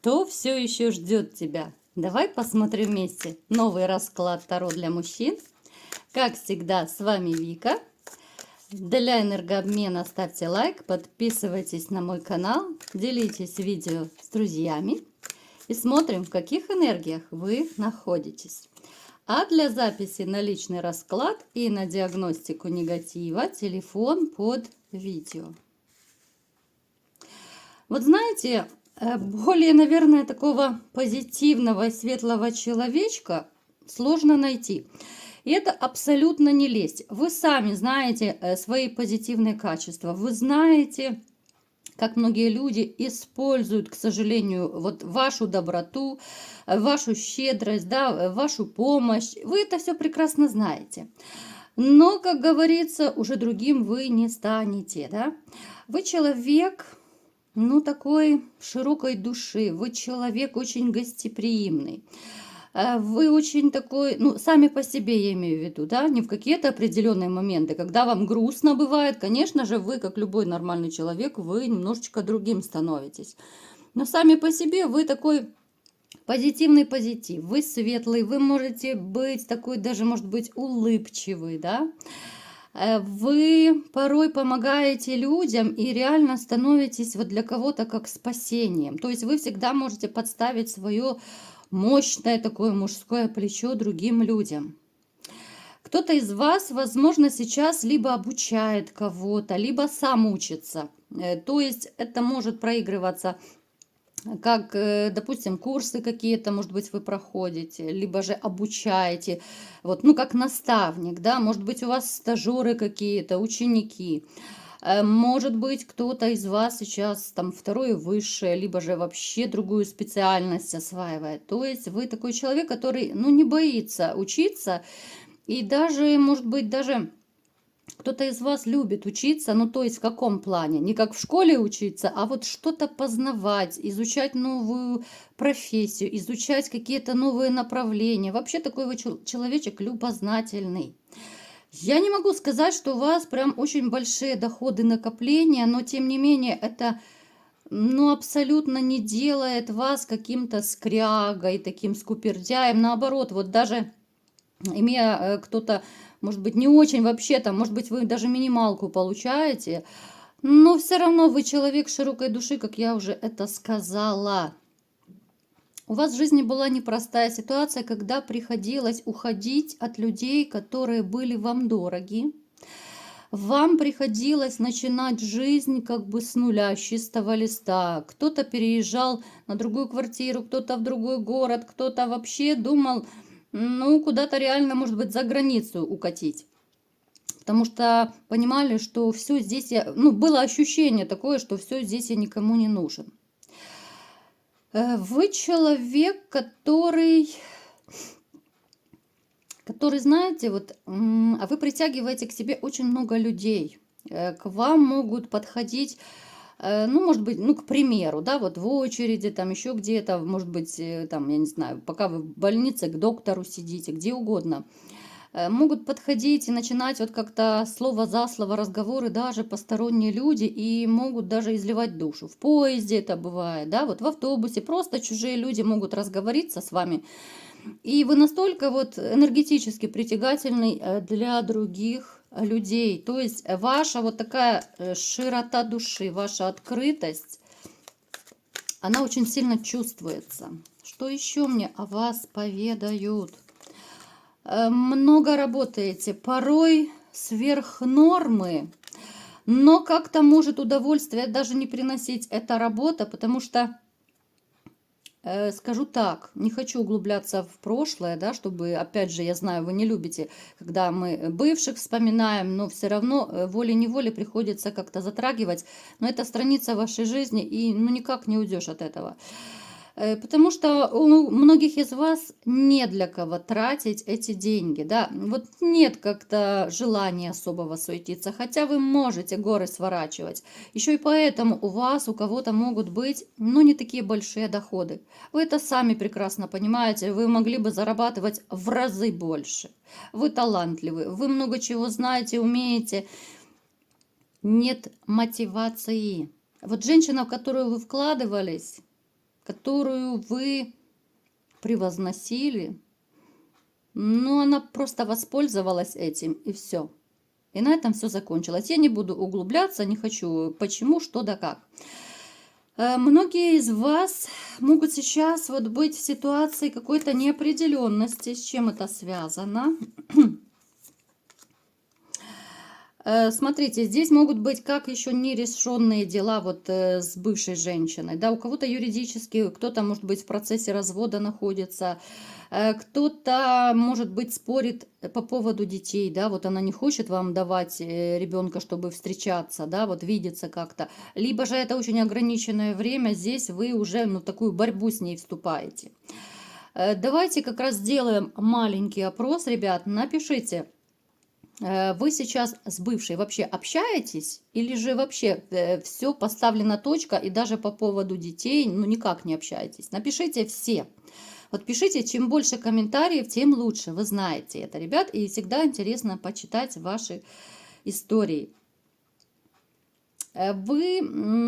Кто все еще ждет тебя? Давай посмотрим вместе новый расклад Таро для мужчин. Как всегда, с вами Вика. Для энергообмена ставьте лайк, подписывайтесь на мой канал, делитесь видео с друзьями и смотрим, в каких энергиях вы находитесь. А для записи на личный расклад и на диагностику негатива телефон под видео. Вот знаете, более, наверное, такого позитивного и светлого человечка сложно найти. И это абсолютно не лесть. Вы сами знаете свои позитивные качества. Вы знаете, как многие люди используют, к сожалению, вот вашу доброту, вашу щедрость, да, вашу помощь. Вы это все прекрасно знаете. Но, как говорится, уже другим вы не станете, да? Вы человек, ну, такой широкой души, вы человек очень гостеприимный. Вы очень такой, ну, сами по себе я имею в виду, да, не в какие-то определенные моменты, когда вам грустно бывает, конечно же, вы, как любой нормальный человек, вы немножечко другим становитесь. Но сами по себе вы такой позитивный позитив, вы светлый, вы можете быть такой даже, может быть, улыбчивый, да. Вы порой помогаете людям и реально становитесь вот для кого-то как спасением. То есть вы всегда можете подставить свое мощное такое мужское плечо другим людям. Кто-то из вас, возможно, сейчас либо обучает кого-то, либо сам учится. То есть это может проигрываться как, допустим, курсы какие-то, может быть, вы проходите, либо же обучаете, вот, ну, как наставник, да, может быть, у вас стажеры какие-то, ученики. Может быть, кто-то из вас сейчас там второе высшее, либо же вообще другую специальность осваивает. То есть вы такой человек, который, ну, не боится учиться, и даже, может быть, даже кто-то из вас любит учиться, ну, то есть в каком плане? Не как в школе учиться, а вот что-то познавать, изучать новую профессию, изучать какие-то новые направления. Вообще такой вы человечек любознательный. Я не могу сказать, что у вас прям очень большие доходы накопления, но тем не менее это, ну, абсолютно не делает вас каким-то скрягой, таким скупердяем. Наоборот, вот даже имея кто-то, может быть, не очень вообще там, может быть, вы даже минималку получаете, но все равно вы человек широкой души, как я уже это сказала. У вас в жизни была непростая ситуация, когда приходилось уходить от людей, которые были вам дороги. Вам приходилось начинать жизнь как бы с нуля, с чистого листа. Кто-то переезжал на другую квартиру, кто-то в другой город, кто-то вообще думал, ну, куда-то реально, может быть, за границу укатить. Потому что понимали, что все здесь, ну, было ощущение такое, что все здесь я никому не нужен. Вы человек, который, знаете, вот, а вы притягиваете к себе очень много людей. К вам могут подходить, ну, может быть, ну, к примеру, да, вот в очереди, там еще где-то, может быть, там, я не знаю, пока вы в больнице, к доктору сидите, где угодно. Могут подходить и начинать вот как-то слово за слово разговоры даже посторонние люди и могут даже изливать душу. В поезде это бывает, да, вот в автобусе просто чужие люди могут разговориться с вами, и вы настолько вот энергетически притягательный для других людей. То есть ваша вот такая широта души, ваша открытость, она очень сильно чувствуется. Что еще мне о вас поведают? Много работаете, порой сверх нормы, но как-то может удовольствие даже не приносить эта работа, потому что, скажу так, не хочу углубляться в прошлое, да, чтобы, опять же, я знаю, вы не любите, когда мы бывших вспоминаем, но все равно волей-неволей приходится как-то затрагивать, но это страница вашей жизни, и ну никак не уйдешь от этого. Потому что у многих из вас не для кого тратить эти деньги, да, вот нет как-то желания особого суетиться, хотя вы можете горы сворачивать. Еще и поэтому у вас, у кого-то могут быть, ну, не такие большие доходы. Вы это сами прекрасно понимаете, вы могли бы зарабатывать в разы больше. Вы талантливы, вы много чего знаете, умеете. Нет мотивации. Вот женщина, в которую вы вкладывались, которую вы превозносили, но она просто воспользовалась этим, и все. И на этом все закончилось. Я не буду углубляться, не хочу почему, что да как. Многие из вас могут сейчас вот быть в ситуации какой-то неопределенности. С чем это связано? Смотрите, здесь могут быть как еще нерешенные дела вот с бывшей женщиной. Да, у кого-то юридически, кто-то, может быть, в процессе развода находится, кто-то, может быть, спорит по поводу детей, да, вот она не хочет вам давать ребенка, чтобы встречаться, да, вот видеться как-то. Либо же это очень ограниченное время, здесь вы уже, ну, такую борьбу с ней вступаете. Давайте как раз сделаем маленький опрос, ребят, напишите. Вы сейчас с бывшей вообще общаетесь или же вообще все поставлена точка и даже по поводу детей ну никак не общаетесь? Напишите все. Вот пишите, чем больше комментариев, тем лучше. Вы знаете это, ребят, и всегда интересно почитать ваши истории. Вы,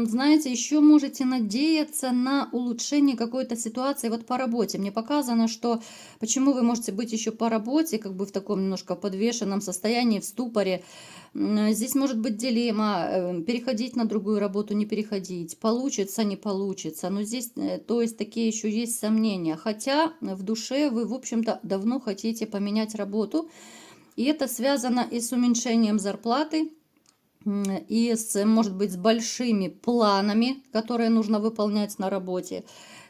знаете, еще можете надеяться на улучшение какой-то ситуации вот по работе. Мне показано, что почему вы можете быть еще по работе, как бы в таком немножко подвешенном состоянии, в ступоре. Здесь может быть дилемма, переходить на другую работу, не переходить, получится, не получится. Но здесь, то есть, такие еще есть сомнения. Хотя в душе вы, в общем-то, давно хотите поменять работу. И это связано и с уменьшением зарплаты, и с, может быть, с большими планами, которые нужно выполнять на работе.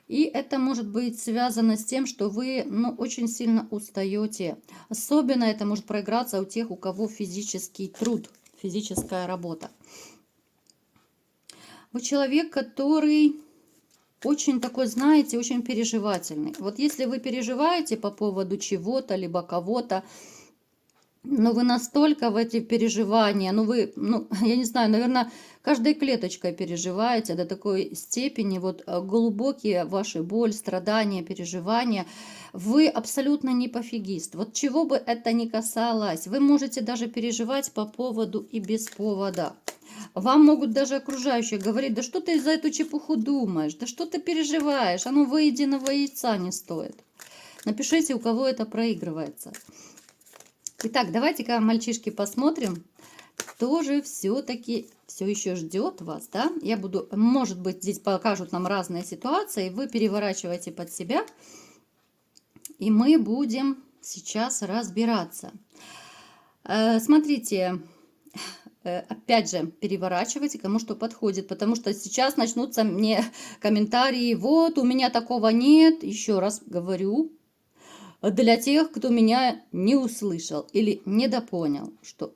И это может быть связано с тем, что вы, ну, очень сильно устаете. Особенно это может проиграться у тех, у кого физический труд, физическая работа. Вы человек, который очень такой, знаете, очень переживательный. Вот если вы переживаете по поводу чего-то, либо кого-то, но вы настолько в эти переживания, я не знаю, наверное, каждой клеточкой переживаете до такой степени, вот глубокие ваши боль, страдания, переживания. Вы абсолютно не пофигист. Вот чего бы это ни касалось, вы можете даже переживать по поводу и без повода. Вам могут даже окружающие говорить: да что ты за эту чепуху думаешь, да что ты переживаешь, оно выеденного яйца не стоит. Напишите, у кого это проигрывается. Итак, давайте-ка, мальчишки, посмотрим, кто же все-таки все еще ждет вас, да? Я буду, может быть, здесь покажут нам разные ситуации, вы переворачиваете под себя, и мы будем сейчас разбираться. Смотрите, опять же, переворачивайте, кому что подходит, потому что сейчас начнутся мне комментарии: вот, у меня такого нет, еще раз говорю, для тех, кто меня не услышал или недопонял, что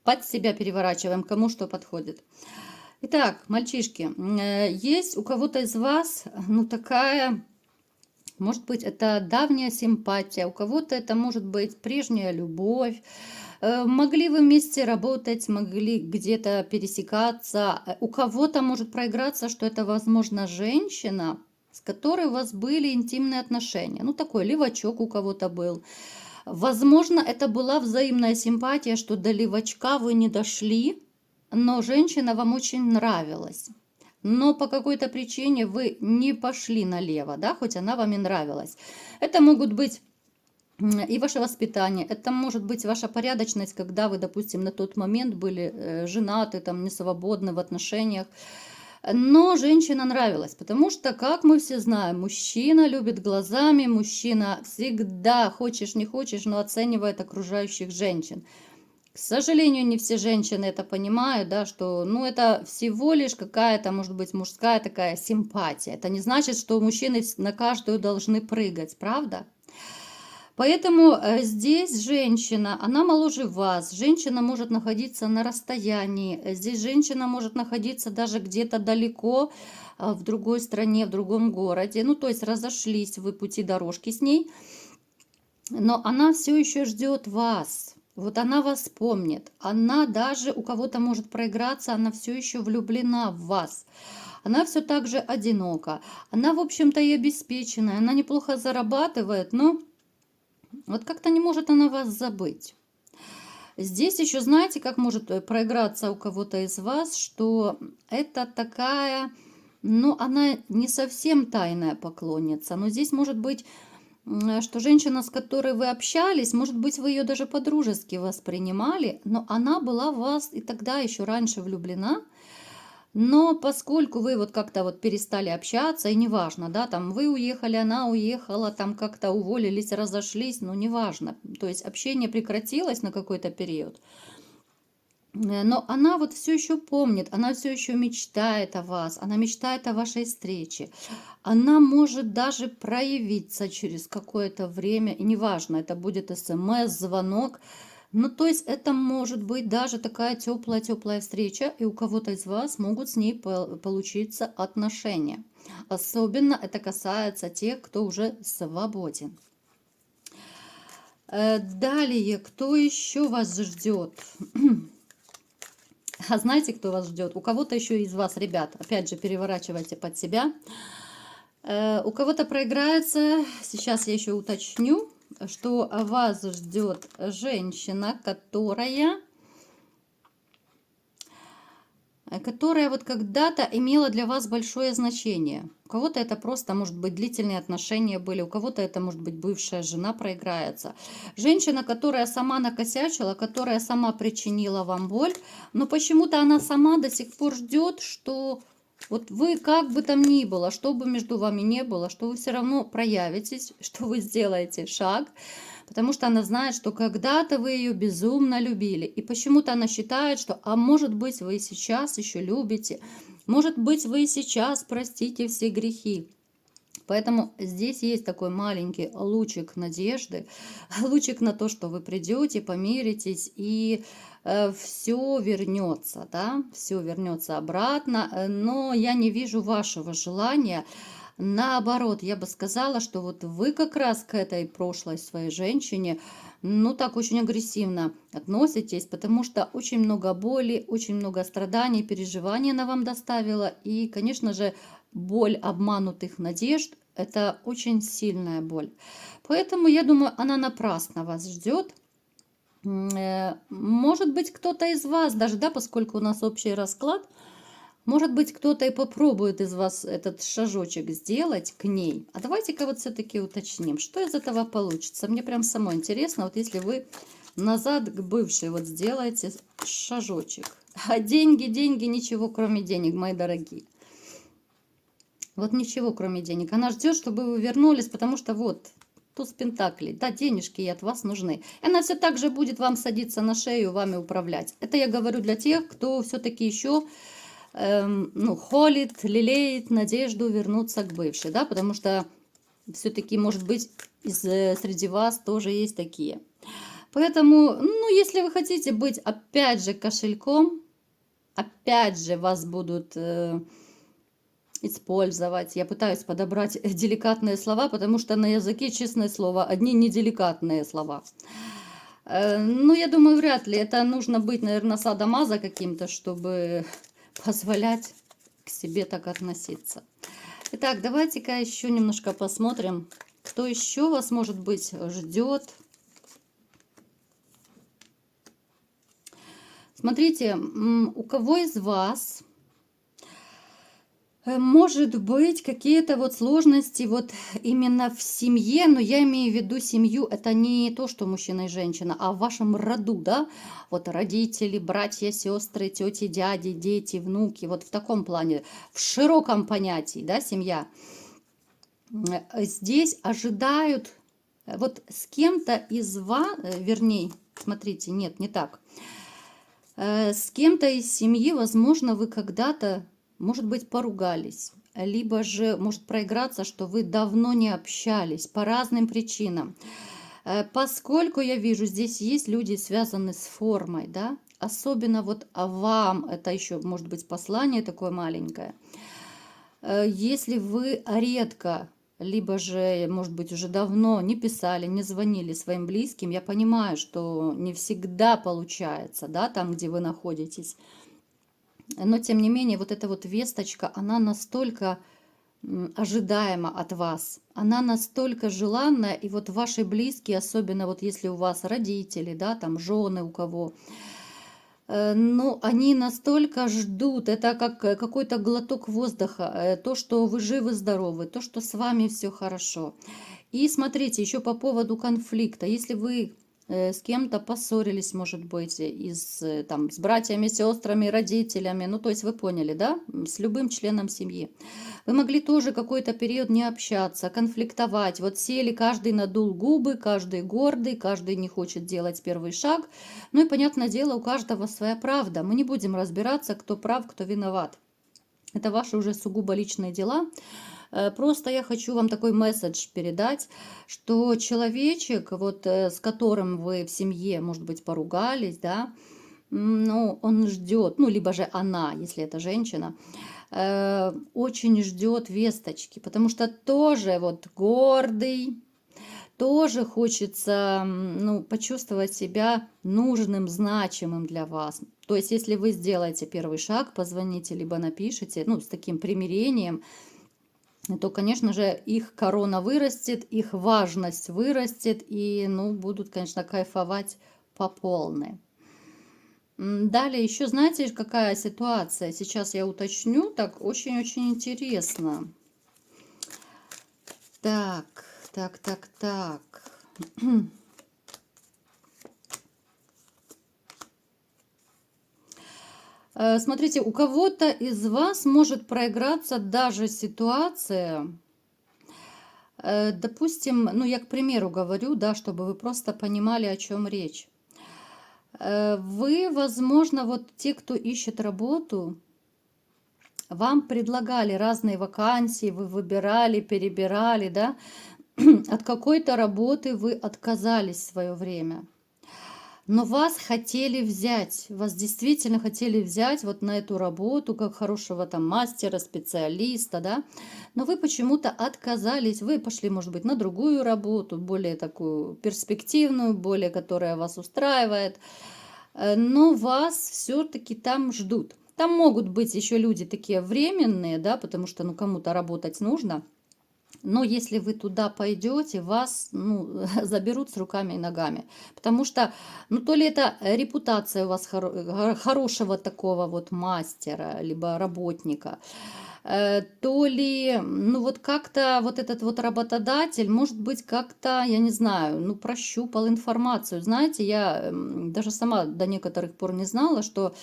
под себя переворачиваем, кому что подходит. Итак, мальчишки, есть у кого-то из вас, ну, такая, может быть, это давняя симпатия, у кого-то это может быть прежняя любовь, могли вы вместе работать, могли где-то пересекаться, у кого-то может проиграться, что это, возможно, женщина, с которой у вас были интимные отношения. Ну, такой левачок у кого-то был. Возможно, это была взаимная симпатия, что до левачка вы не дошли, но женщина вам очень нравилась. Но по какой-то причине вы не пошли налево, да, хоть она вам и нравилась. Это могут быть и ваше воспитание, это может быть ваша порядочность, когда вы, допустим, на тот момент были женаты, там, не свободны в отношениях. Но женщина нравилась, потому что, как мы все знаем, мужчина любит глазами, мужчина всегда, хочешь не хочешь, но оценивает окружающих женщин. К сожалению, не все женщины это понимают, да, что, ну, это всего лишь какая-то, может быть, мужская такая симпатия. Это не значит, что мужчины на каждую должны прыгать, правда? Поэтому здесь женщина, она моложе вас, женщина может находиться на расстоянии, здесь женщина может находиться даже где-то далеко, в другой стране, в другом городе, ну, то есть разошлись вы пути дорожки с ней, но она все еще ждет вас, вот она вас помнит, она даже у кого-то может проиграться, она все еще влюблена в вас. Она все так же одинока, она, в общем-то, и обеспеченная, она неплохо зарабатывает, но вот как-то не может она вас забыть. Здесь еще, знаете, как может проиграться у кого-то из вас, что это такая, но она не совсем тайная поклонница. Но здесь может быть, что женщина, с которой вы общались, может быть, вы ее даже по-дружески воспринимали, но она была в вас и тогда еще раньше влюблена. Но поскольку вы вот как-то вот перестали общаться, и неважно, да, там вы уехали, она уехала, там как-то уволились, разошлись, ну неважно, то есть общение прекратилось на какой-то период, но она вот все еще помнит, она все еще мечтает о вас, она мечтает о вашей встрече, она может даже проявиться через какое-то время, и неважно, это будет СМС, звонок, ну, то есть это может быть даже такая теплая-теплая встреча, и у кого-то из вас могут с ней получиться отношения. Особенно это касается тех, кто уже свободен. Далее, кто еще вас ждет? А знаете, кто вас ждет? У кого-то еще из вас, ребят, опять же, переворачивайте под себя. У кого-то проиграется, сейчас я еще уточню, что вас ждет женщина, которая вот когда-то имела для вас большое значение. У кого-то это просто, может быть, длительные отношения были, у кого-то это, может быть, бывшая жена проиграется. Женщина, которая сама накосячила, которая сама причинила вам боль, но почему-то она сама до сих пор ждет, что вот вы, как бы там ни было, что бы между вами не было, что вы все равно проявитесь, что вы сделаете шаг, потому что она знает, что когда-то вы ее безумно любили. И почему-то она считает, что, а может быть, вы сейчас еще любите, может быть, вы сейчас простите все грехи. Поэтому здесь есть такой маленький лучик надежды, лучик на то, что вы придете, помиритесь, и все вернется, да, все вернется обратно, но я не вижу вашего желания. Наоборот, я бы сказала, что вот вы как раз к этой прошлой своей женщине, ну так очень агрессивно относитесь, потому что очень много боли, очень много страданий, переживаний она вам доставила, и, конечно же, боль обманутых надежд – это очень сильная боль. Поэтому, я думаю, она напрасно вас ждет. Может быть, кто-то из вас, даже, да, поскольку у нас общий расклад, может быть, кто-то и попробует из вас этот шажочек сделать к ней. А давайте-ка вот все-таки уточним, что из этого получится. Мне прям самой интересно, вот если вы назад к бывшей вот сделаете шажочек. А деньги, ничего кроме денег, мои дорогие. Вот ничего кроме денег. Она ждет, чтобы вы вернулись, потому что вот туз пентаклей, да, денежки ей от вас нужны. И она все так же будет вам садиться на шею, вами управлять. Это я говорю для тех, кто все-таки еще холит, лелеет надежду вернуться к бывшей, да, потому что все-таки, может быть, среди вас тоже есть такие. Поэтому, ну, если вы хотите быть, опять же, кошельком, опять же, вас будут использовать. Я пытаюсь подобрать деликатные слова, потому что на языке, честное слово, одни неделикатные слова. Ну, я думаю, вряд ли. Это нужно быть, наверное, садомазо каким-то, чтобы позволять к себе так относиться. Итак, давайте-ка еще немножко посмотрим, кто еще вас, может быть, ждет. Смотрите, у кого из вас может быть какие-то вот сложности вот именно в семье, но я имею в виду семью, это не то, что мужчина и женщина, а в вашем роду, да, вот родители, братья, сестры, тети, дяди, дети, внуки, вот в таком плане, в широком понятии, да, семья. Здесь ожидают, вот с кем-то из вас, вернее, смотрите, нет, не так, с кем-то из семьи, возможно, вы когда-то, может быть, поругались, либо же может проиграться, что вы давно не общались по разным причинам. Поскольку я вижу, здесь есть люди, связанные с формой, да, особенно вот вам, это еще может быть послание такое маленькое. Если вы редко, либо же, может быть, уже давно не писали, не звонили своим близким, я понимаю, что не всегда получается, да, там, где вы находитесь. Но, тем не менее, вот эта вот весточка, она настолько ожидаема от вас, она настолько желанная, и вот ваши близкие, особенно вот если у вас родители, да, там жены у кого, Ну, они настолько ждут, это как какой-то глоток воздуха, то, что вы живы, здоровы, то, что с вами все хорошо. И смотрите, еще по поводу конфликта. Если вы с кем-то поссорились, может быть, там, с братьями, сестрами, родителями, ну, то есть вы поняли, да, с любым членом семьи. Вы могли тоже какой-то период не общаться, конфликтовать. Вот сели, каждый надул губы, каждый гордый, каждый не хочет делать первый шаг. Ну и, понятное дело, у каждого своя правда. Мы не будем разбираться, кто прав, кто виноват. Это ваши уже сугубо личные дела. Просто я хочу вам такой месседж передать, что человечек, вот с которым вы в семье, может быть, поругались, да, ну, он ждет, ну, либо же она, если это женщина, очень ждет весточки, потому что тоже вот гордый, тоже хочется, ну, почувствовать себя нужным, значимым для вас. То есть, если вы сделаете первый шаг, позвоните, либо напишите, ну, с таким примирением, то, конечно же, их корона вырастет, их важность вырастет, и, ну, будут, конечно, кайфовать по полной. Далее еще, знаете, какая ситуация? Сейчас я уточню, так очень-очень интересно. Так. Смотрите, у кого-то из вас может проиграться даже ситуация, допустим, ну я к примеру говорю, да, чтобы вы просто понимали, о чем речь. Вы, возможно, вот те, кто ищет работу, вам предлагали разные вакансии, вы выбирали, перебирали, да, от какой-то работы вы отказались в свое время. Но вас хотели взять, вас действительно хотели взять вот на эту работу, как хорошего там мастера, специалиста, да, но вы почему-то отказались, вы пошли, может быть, на другую работу, более такую перспективную, более которая вас устраивает, но вас все-таки там ждут. Там могут быть еще люди такие временные, да, потому что, ну, кому-то работать нужно. Но если вы туда пойдете, вас, ну, заберут с руками и ногами. Потому что, ну, то ли это репутация у вас хорошего такого вот мастера, либо работника, то ли, ну, вот как-то вот этот вот работодатель, может быть, как-то, я не знаю, ну, прощупал информацию. Знаете, я даже сама до некоторых пор не знала, что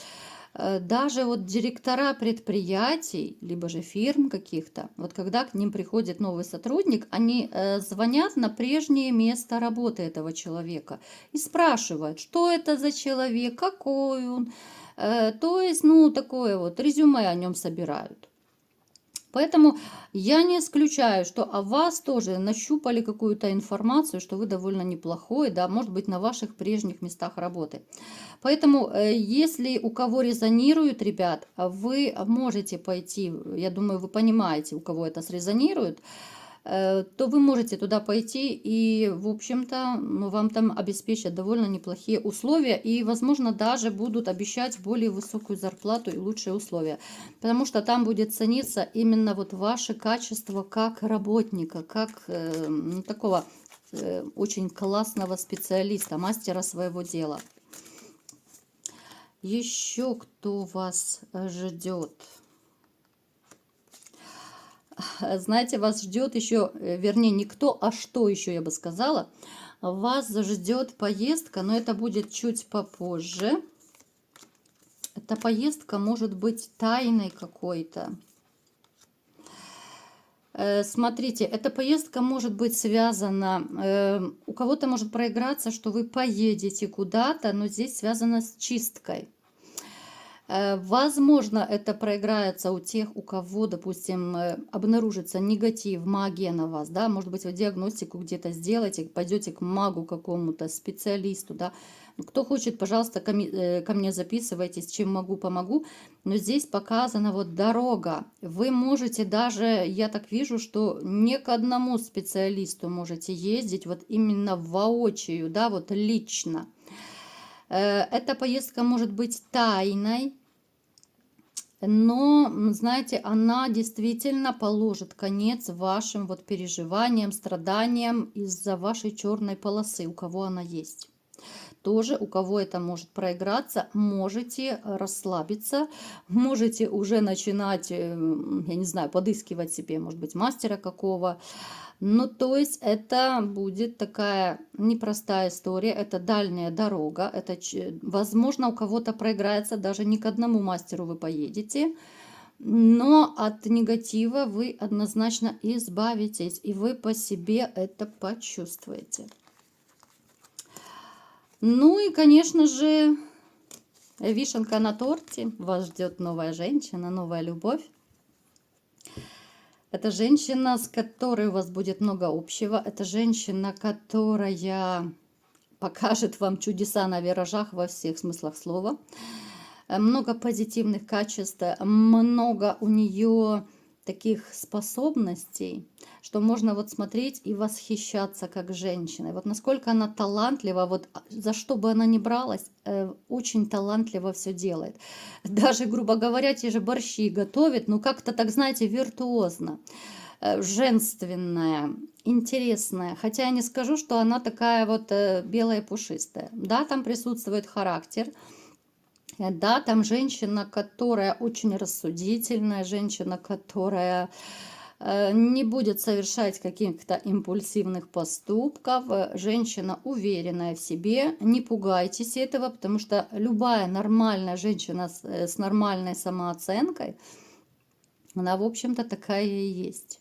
даже вот директора предприятий, либо же фирм каких-то, вот когда к ним приходит новый сотрудник, они звонят на прежнее место работы этого человека и спрашивают, что это за человек, какой он. То есть, ну, такое вот резюме о нем собирают. Поэтому я не исключаю, что о вас тоже нащупали какую-то информацию, что вы довольно неплохой, да, может быть, на ваших прежних местах работы. Поэтому, если у кого резонирует, ребят, вы можете пойти, я думаю, вы понимаете, у кого это срезонирует, то вы можете туда пойти и, в общем-то, ну, вам там обеспечат довольно неплохие условия и, возможно, даже будут обещать более высокую зарплату и лучшие условия, потому что там будет цениться именно вот ваше качество как работника, как ну, такого очень классного специалиста, мастера своего дела. Еще кто вас ждет? Знаете, вас ждет еще, вернее, не кто, а что еще, я бы сказала. Вас ждет поездка, но это будет чуть попозже. Эта поездка может быть тайной какой-то. Смотрите, эта поездка может быть связана, у кого-то может проиграться, что вы поедете куда-то, но здесь связано с чисткой. Возможно, это проиграется у тех, у кого, допустим, обнаружится негатив, магия на вас, да, может быть, вы диагностику где-то сделаете, пойдете к магу какому-то, специалисту, да. Кто хочет, пожалуйста, ко мне записывайтесь, чем могу, помогу. Но здесь показана вот дорога. Вы можете даже, я так вижу, что не к одному специалисту можете ездить, вот именно воочию, да, вот лично. Эта поездка может быть тайной, но, знаете, она действительно положит конец вашим вот переживаниям, страданиям из-за вашей черной полосы, у кого она есть. тоже, у кого это может проиграться, можете расслабиться, можете уже начинать, я не знаю, подыскивать себе, может быть, мастера какого. Ну, то есть это будет такая непростая история, это дальняя дорога, это, возможно, у кого-то проиграется, даже не к одному мастеру вы поедете, но от негатива вы однозначно избавитесь, и вы по себе это почувствуете. Ну и, конечно же, вишенка на торте. Вас ждет новая женщина, новая любовь. Это женщина, с которой у вас будет много общего. Это женщина, которая покажет вам чудеса на виражах во всех смыслах слова. Много позитивных качеств, много у нее таких способностей, что можно вот смотреть и восхищаться как женщиной. Вот насколько она талантлива, вот за что бы она ни бралась, очень талантливо все делает. Даже, грубо говоря, те же борщи готовит, ну как-то так, знаете, виртуозно, женственная, интересная. Хотя я не скажу, что она такая вот белая пушистая. Да, там присутствует характер. Да, там женщина, которая очень рассудительная, женщина, которая не будет совершать каких-то импульсивных поступков, женщина уверенная в себе. Не пугайтесь этого, потому что любая нормальная женщина с нормальной самооценкой, она, в общем-то, такая и есть.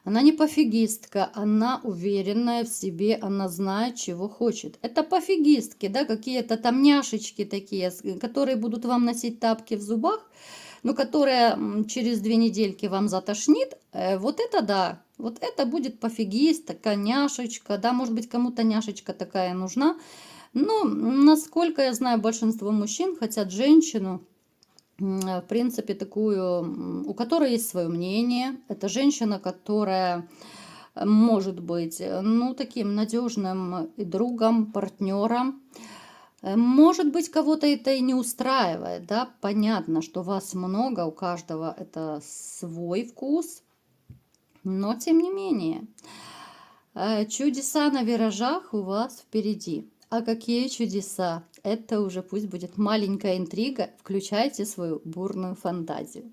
Она не пофигистка, она уверенная в себе, она знает, чего хочет. Это пофигистки, да, какие-то там няшечки такие, которые будут вам носить тапки в зубах, но которые через 2 недельки вам затошнит. Вот это да, вот это будет пофигист, такая няшечка, да, может быть, кому-то няшечка такая нужна. Но, насколько я знаю, большинство мужчин хотят женщину, в принципе, такую, у которой есть свое мнение. Это женщина, которая может быть, ну, таким надежным и другом, партнером. Может быть, кого-то это и не устраивает, да, понятно, что вас много, у каждого это свой вкус, но тем не менее, чудеса на виражах у вас впереди. А какие чудеса? Это уже пусть будет маленькая интрига. Включайте свою бурную фантазию.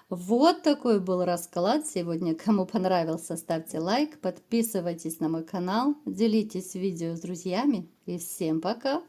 Вот такой был расклад сегодня. Кому понравился, ставьте лайк, подписывайтесь на мой канал, делитесь видео с друзьями. И всем пока!